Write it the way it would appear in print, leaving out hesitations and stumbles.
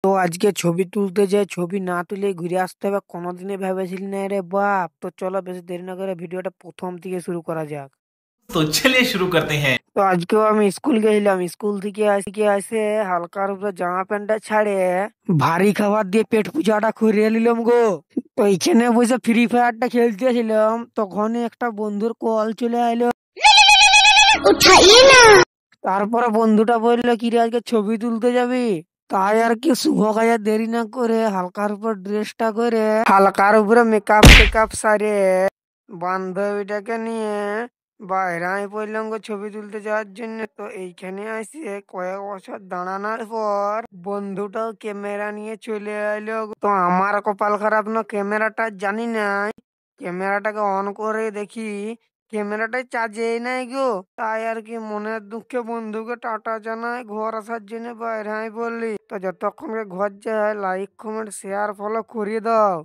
তো আজকে ছবি তুলতে যাই, ছবি না তুলে ঘুরে আসতে হবে। কোনোদিনই ভেবেছিলি না রে বাপ। তো চলো বেশি দেরি না করে ভিডিওটা প্রথম থেকে শুরু করা যাক। तो चलिए शुरू करते हैं। তো আজকেও আমি স্কুল গেছিলাম, স্কুল থেকে আসে হালকার উপরে জামা প্যান্টটা ছাড়ে ভারী খাবার দিয়ে পেট পূজাটা করে নিলাম গো। তো এইখানে বসে ফ্রি ফায়ারটা খেলতেছিলাম, তখনই একটা বন্ধুর কল চলে আইলো। তারপরে বন্ধুটা বললো কি রে আজকে ছবি তুলতে যাবি? তাই আর কি শুভ কাজে দেরি না করে হালকার উপর ড্রেসটা করে হালকার উপরে মেকআপ টেকআপ সারে বান্ধবীটাকে নিয়ে বাইরে আমি পড়লাম গো ছবি তুলতে যাওয়ার জন্য। তো এইখানে আসি কয়েক বছর দাঁড়ানোর পর বন্ধুটাও ক্যামেরা নিয়ে চলে এলো গো। তো আমার কপাল খারাপ না, ক্যামেরাটা জানি না, ক্যামেরাটাকে অন করে দেখি ক্যামেরাটাই চার্জেই নাই গো। তাই আর কি মনের দুঃখে বন্ধুকে টাটা জানাই, ঘর আসার জন্য বাইরে আমি বললি। তো যতক্ষণ ঘর যায় লাইক কমেন্ট শেয়ার ফলো করিয়ে দাও।